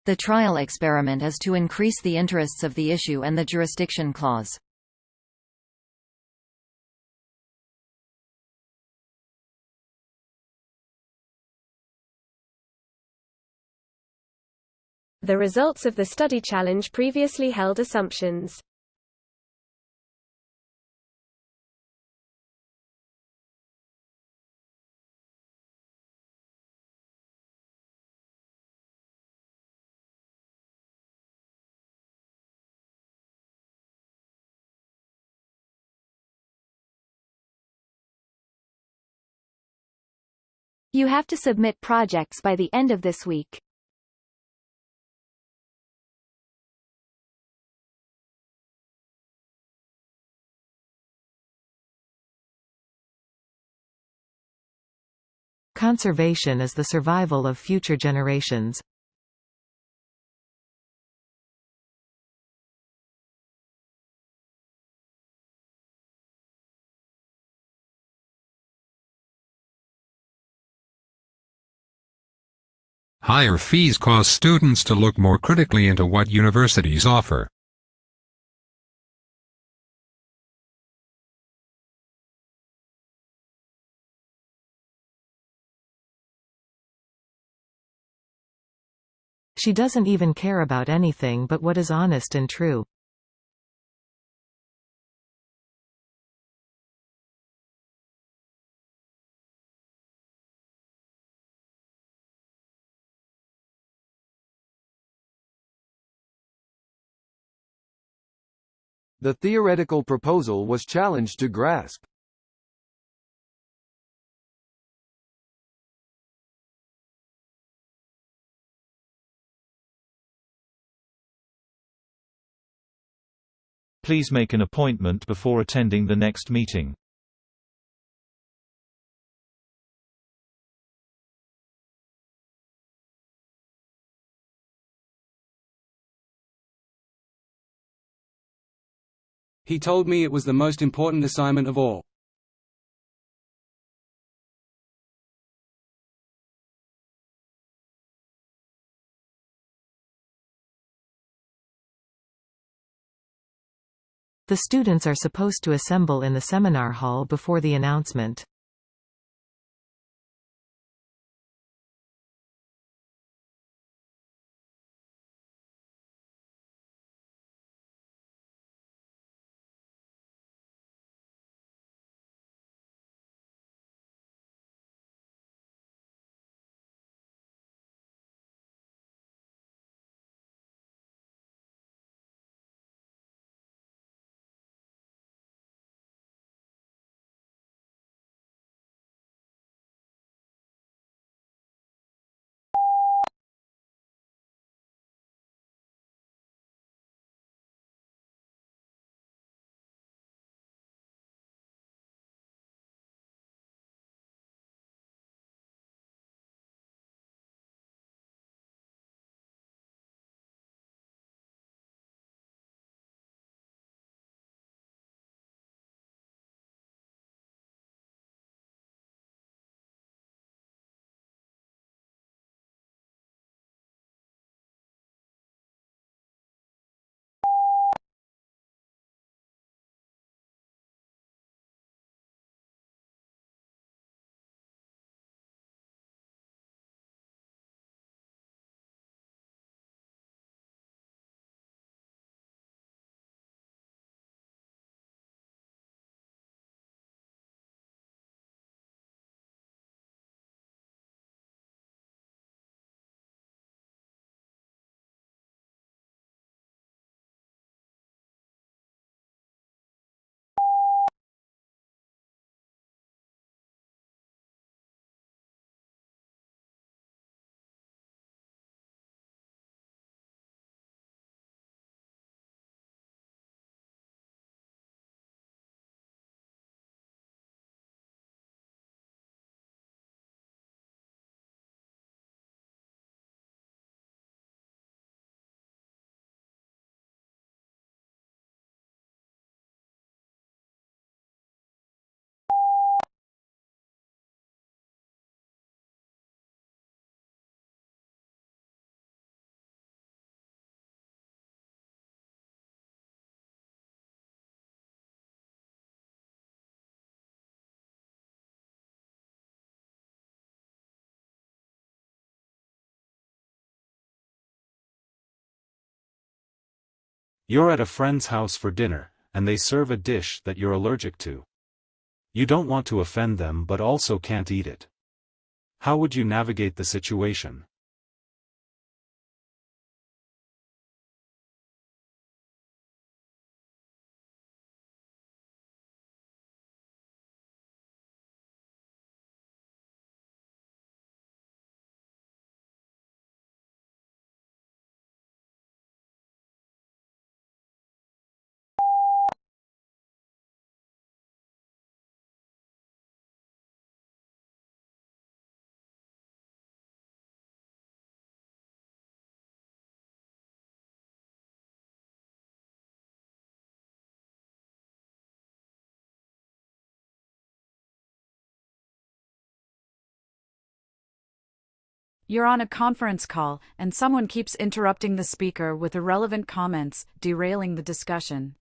The trial experiment is to increase the interests of the issue and the jurisdiction clause. The results of the study challenge previously held assumptions. You have to submit projects by the end of this week. Conservation is the survival of future generations. Higher fees cause students to look more critically into what universities offer. She doesn't even care about anything but what is honest and true. The theoretical proposal was challenged to grasp. Please make an appointment before attending the next meeting. He told me it was the most important assignment of all. The students are supposed to assemble in the seminar hall before the announcement. You're at a friend's house for dinner, and they serve a dish that you're allergic to. You don't want to offend them but also can't eat it. How would you navigate the situation? You're on a conference call, and someone keeps interrupting the speaker with irrelevant comments, derailing the discussion.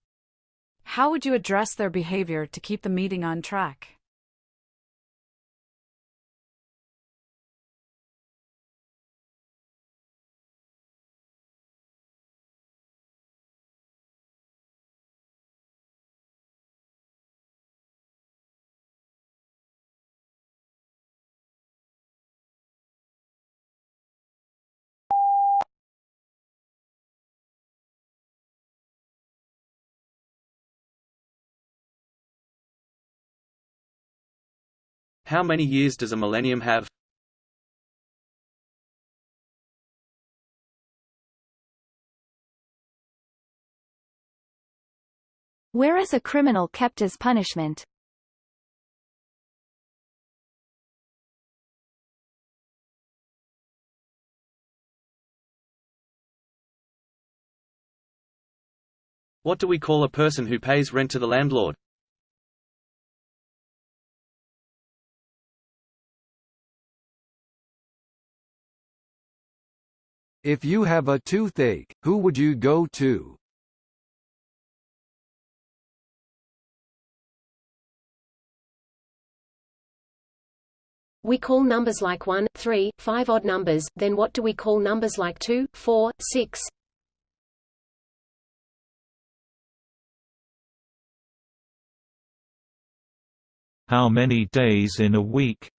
How would you address their behavior to keep the meeting on track? How many years does a millennium have? Where is a criminal kept as punishment? What do we call a person who pays rent to the landlord? If you have a toothache, who would you go to? We call numbers like 1, 3, 5 odd numbers, then what do we call numbers like 2, 4, 6? How many days in a week?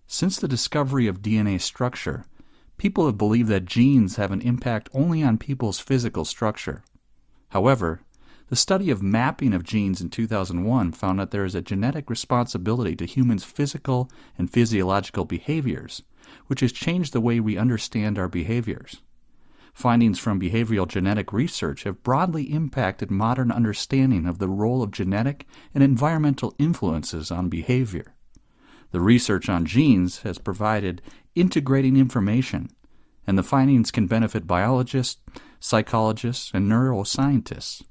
Since the discovery of DNA structure, people have believed that genes have an impact only on people's physical structure. However, the study of mapping of genes in 2001 found that there is a genetic responsibility to humans' physical and physiological behaviors, which has changed the way we understand our behaviors. Findings from behavioral genetic research have broadly impacted modern understanding of the role of genetic and environmental influences on behavior. The research on genes has provided integrating information, and the findings can benefit biologists, psychologists, and neuroscientists.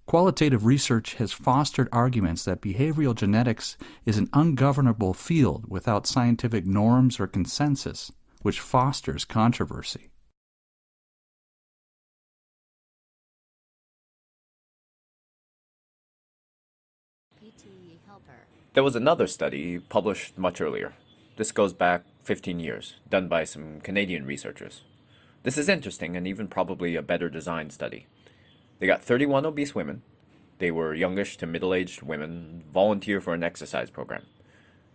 Qualitative research has fostered arguments that behavioral genetics is an ungovernable field without scientific norms or consensus, which fosters controversy. There was another study published much earlier. This goes back 15 years, done by some Canadian researchers. This is interesting and even probably a better designed study. They got 31 obese women. They were youngish to middle-aged women, volunteer for an exercise program.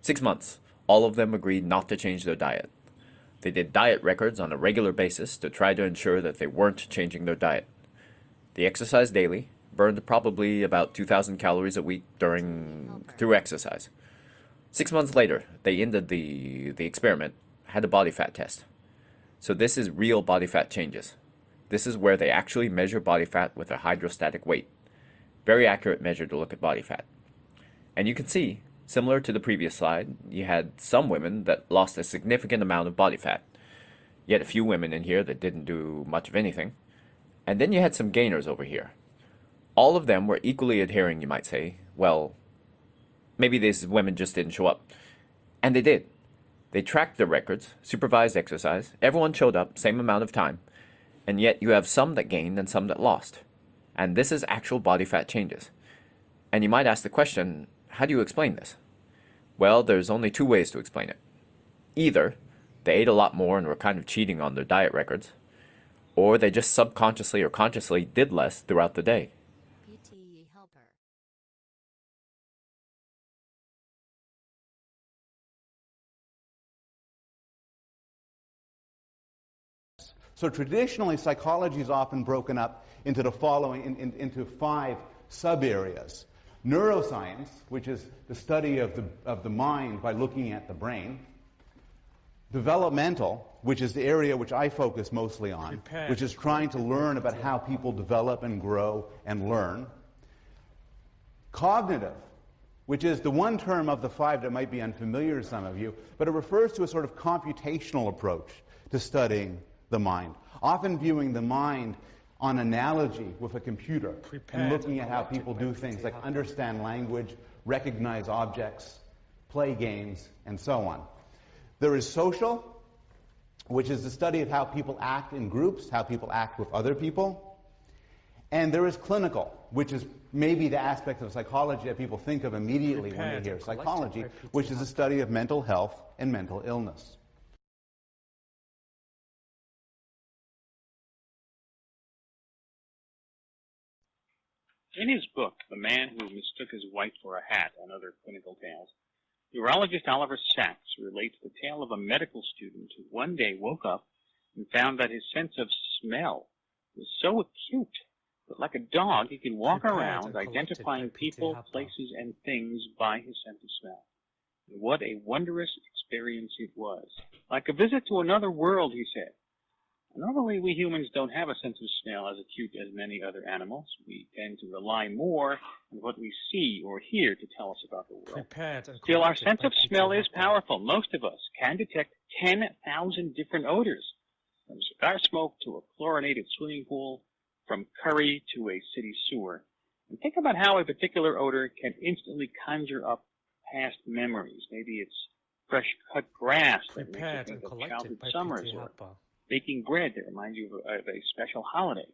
6 months, all of them agreed not to change their diet. They did diet records on a regular basis to try to ensure that they weren't changing their diet. They exercised daily, burned probably about 2,000 calories a week through exercise. 6 months later, they ended the experiment, had a body fat test. So this is real body fat changes. This is where they actually measure body fat with a hydrostatic weight. Very accurate measure to look at body fat. And you can see, similar to the previous slide, you had some women that lost a significant amount of body fat. You had a few women in here that didn't do much of anything. And then you had some gainers over here. All of them were equally adhering, you might say. Well, maybe these women just didn't show up. And they did. They tracked their records, supervised exercise, everyone showed up, same amount of time. And yet you have some that gained and some that lost. And this is actual body fat changes. And you might ask the question, how do you explain this? Well, there's only two ways to explain it. Either they ate a lot more and were kind of cheating on their diet records, or they just subconsciously or consciously did less throughout the day. PTE helper. So traditionally, psychology is often broken up into the following, into 5 sub-areas. Neuroscience, which is the study of the mind by looking at the brain. Developmental, which is the area which I focus mostly on, which is trying to learn about how people develop and grow and learn. Cognitive, which is the one term of the 5 that might be unfamiliar to some of you, but it refers to a sort of computational approach to studying the mind, often viewing the mind on analogy with a computer and looking at how people do things like understand language, recognize objects, play games, and so on. There is social, which is the study of how people act in groups, how people act with other people. And there is clinical, which is maybe the aspect of psychology that people think of immediately when they hear psychology, which is the study of mental health and mental illness. In his book, The Man Who Mistook His Wife for a Hat and Other Clinical Tales, urologist Oliver Sacks relates the tale of a medical student who one day woke up and found that his sense of smell was so acute that, like a dog, he could walk around identifying people, places, and things by his sense of smell. And what a wondrous experience it was. Like a visit to another world, he said. Normally, we humans don't have a sense of smell as acute as many other animals. We tend to rely more on what we see or hear to tell us about the world. Still, our sense of smell is powerful. Most of us can detect 10,000 different odors, from cigar smoke to a chlorinated swimming pool, from curry to a city sewer. And think about how a particular odor can instantly conjure up past memories. Maybe it's fresh cut grass that makes you think of childhood summers, or baking bread that reminds you of a special holiday.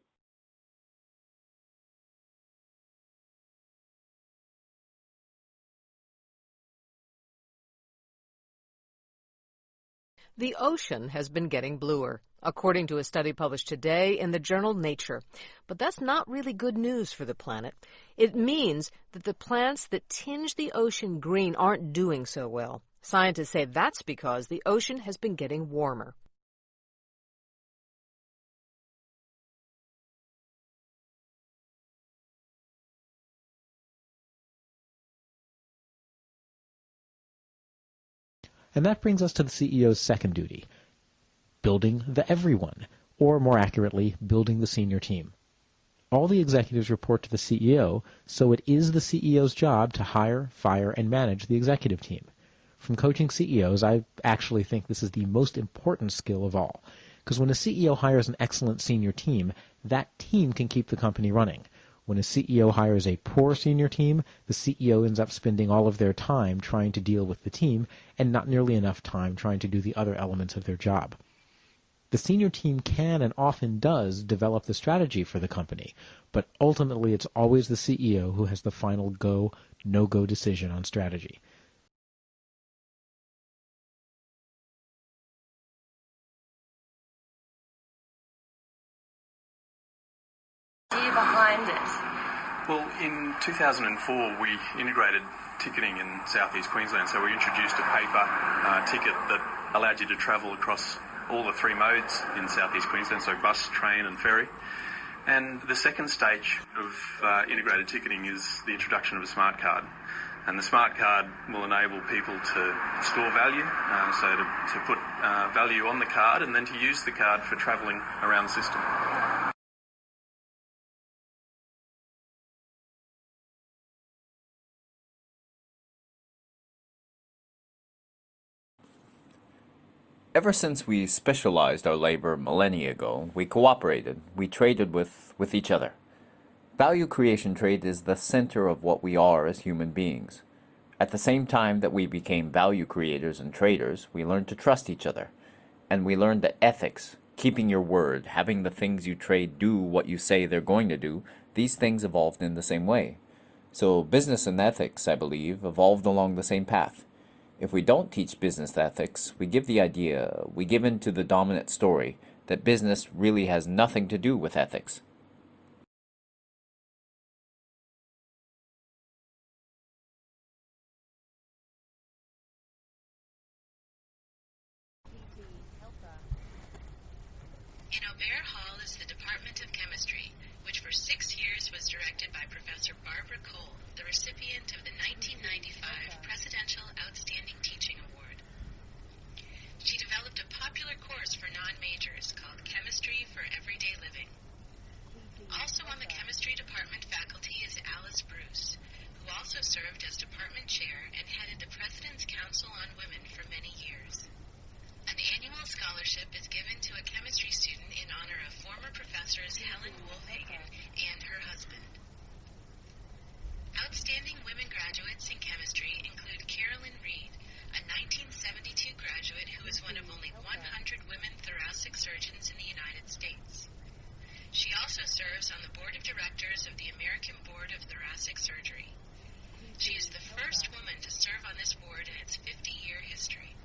The ocean has been getting bluer, according to a study published today in the journal Nature. But that's not really good news for the planet. It means that the plants that tinge the ocean green aren't doing so well. Scientists say that's because the ocean has been getting warmer. And that brings us to the CEO's second duty, building the everyone, or more accurately, building the senior team. All the executives report to the CEO, so it is the CEO's job to hire, fire, and manage the executive team. From coaching CEOs, I actually think this is the most important skill of all, because when a CEO hires an excellent senior team, that team can keep the company running. When a CEO hires a poor senior team, the CEO ends up spending all of their time trying to deal with the team and not nearly enough time trying to do the other elements of their job. The senior team can and often does develop the strategy for the company, but ultimately it's always the CEO who has the final go, no-go decision on strategy. Behind it? Well, in 2004 we integrated ticketing in southeast Queensland, so we introduced a paper ticket that allowed you to travel across all the three modes in southeast Queensland, so bus, train and ferry. And the second stage of integrated ticketing is the introduction of a smart card. And the smart card will enable people to store value, so to put value on the card and then to use the card for travelling around the system. Ever since we specialized our labor millennia ago, we cooperated, we traded with each other. Value creation trade is the center of what we are as human beings. At the same time that we became value creators and traders, we learned to trust each other. And we learned that ethics, keeping your word, having the things you trade do what you say they're going to do, these things evolved in the same way. So business and ethics, I believe, evolved along the same path. If we don't teach business ethics, we give into the dominant story that business really has nothing to do with ethics. In Aubert Hall is the Department of Chemistry, which for 6 years was directed by Professor Barbara Cole, the recipient of the 1995 Presidential Outstanding Teaching Award. She developed a popular course for non-majors called Chemistry for Everyday Living. Also on the chemistry department faculty is Alice Bruce, who also served as department chair and headed the President's Council on Women for many years. An annual scholarship is given to a chemistry student in honor of former professors Helen Wolfhagen and her husband. Outstanding women graduates in chemistry include Carolyn Reed, a 1972 graduate who is one of only 100 women thoracic surgeons in the United States. She also serves on the board of directors of the American Board of Thoracic Surgery. She is the first woman to serve on this board in its 50-year history.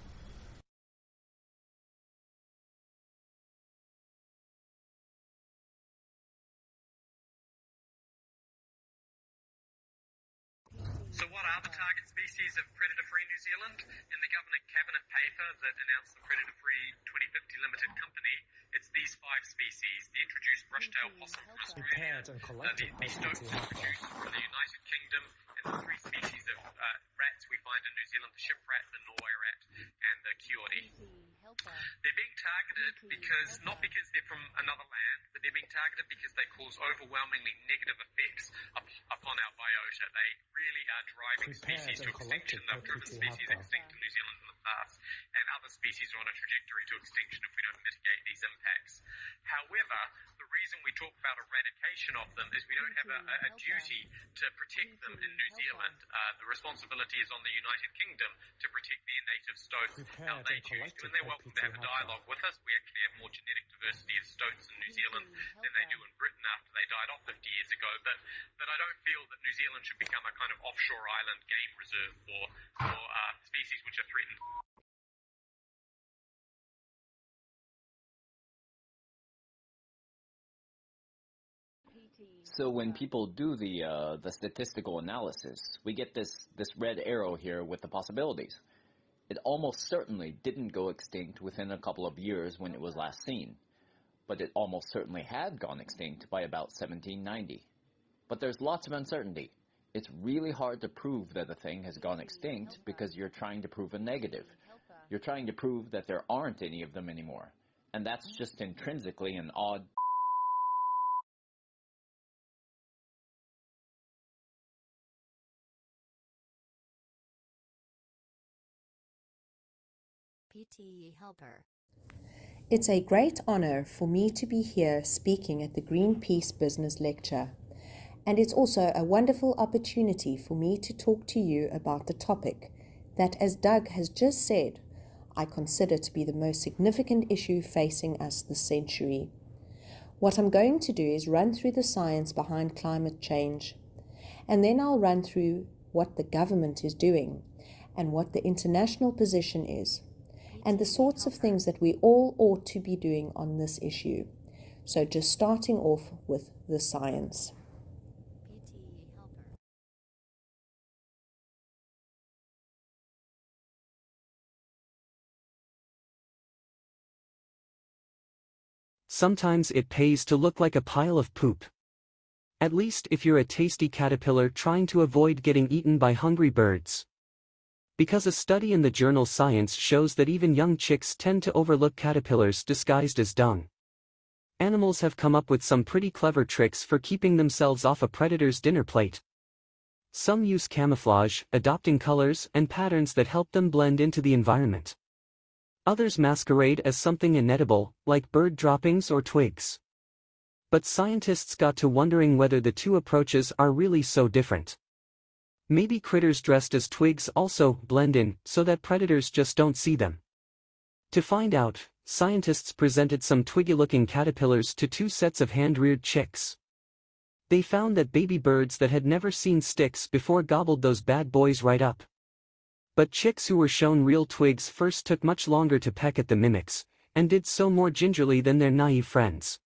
So what are the target species of predator-free New Zealand? In the Government Cabinet paper that announced the Predator-Free 2050 Limited Company, it's these 5 species: the introduced brush-tail possum from Australia, the stoats introduced from the United Kingdom, and the 3 species of rats we find in New Zealand, the ship rat, the Norway rat, and the coyote. They're being targeted not because they're from another land, but they're being targeted because they cause overwhelmingly negative effects upon our biota. They really are driving species to extinction. They've driven species extinct in New Zealand in the past, and other species are on a trajectory to extinction if we don't mitigate these impacts. However, the reason we talk about eradication of them is we don't have a duty to protect them in New Zealand. The responsibility is on the United Kingdom to protect their native stoats how they choose to, and they're welcome to have a dialogue with us. We actually have more genetic diversity of stoats in New Zealand than they do in Britain after they died off 50 years ago, but I don't feel that New Zealand should become a kind of offshore island game reserve for species which are threatened. So when people do the statistical analysis, we get this red arrow here with the possibilities. It almost certainly didn't go extinct within a couple of years when it was last seen, but it almost certainly had gone extinct by about 1790. But there's lots of uncertainty. It's really hard to prove that a thing has gone extinct because you're trying to prove a negative. You're trying to prove that there aren't any of them anymore, and that's just intrinsically an odd. PTE helper. It's a great honor for me to be here speaking at the Greenpeace Business Lecture, and it's also a wonderful opportunity for me to talk to you about the topic that, as Doug has just said, I consider to be the most significant issue facing us this century. What I'm going to do is run through the science behind climate change, and then I'll run through what the government is doing and what the international position is, and the sorts of things that we all ought to be doing on this issue. So just starting off with the science. Sometimes it pays to look like a pile of poop. At least if you're a tasty caterpillar trying to avoid getting eaten by hungry birds. Because a study in the journal Science shows that even young chicks tend to overlook caterpillars disguised as dung. Animals have come up with some pretty clever tricks for keeping themselves off a predator's dinner plate. Some use camouflage, adopting colors and patterns that help them blend into the environment. Others masquerade as something inedible, like bird droppings or twigs. But scientists got to wondering whether the two approaches are really so different. Maybe critters dressed as twigs also blend in, so that predators just don't see them. To find out, scientists presented some twiggy-looking caterpillars to two sets of hand-reared chicks. They found that baby birds that had never seen sticks before gobbled those bad boys right up. But chicks who were shown real twigs first took much longer to peck at the mimics, and did so more gingerly than their naive friends.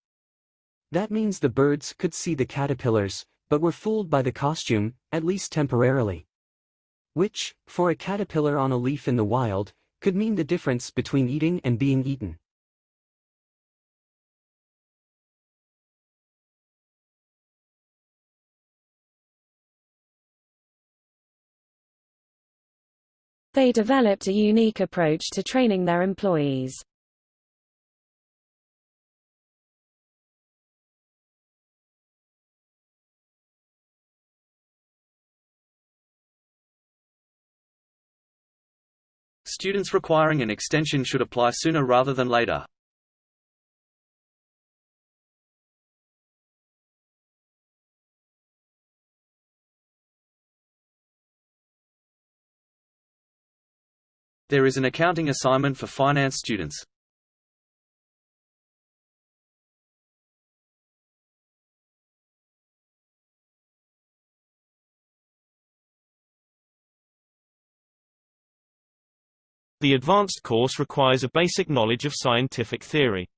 That means the birds could see the caterpillars, but were fooled by the costume, at least temporarily. Which, for a caterpillar on a leaf in the wild, could mean the difference between eating and being eaten. They developed a unique approach to training their employees. Students requiring an extension should apply sooner rather than later. There is an accounting assignment for finance students. The advanced course requires a basic knowledge of scientific theory.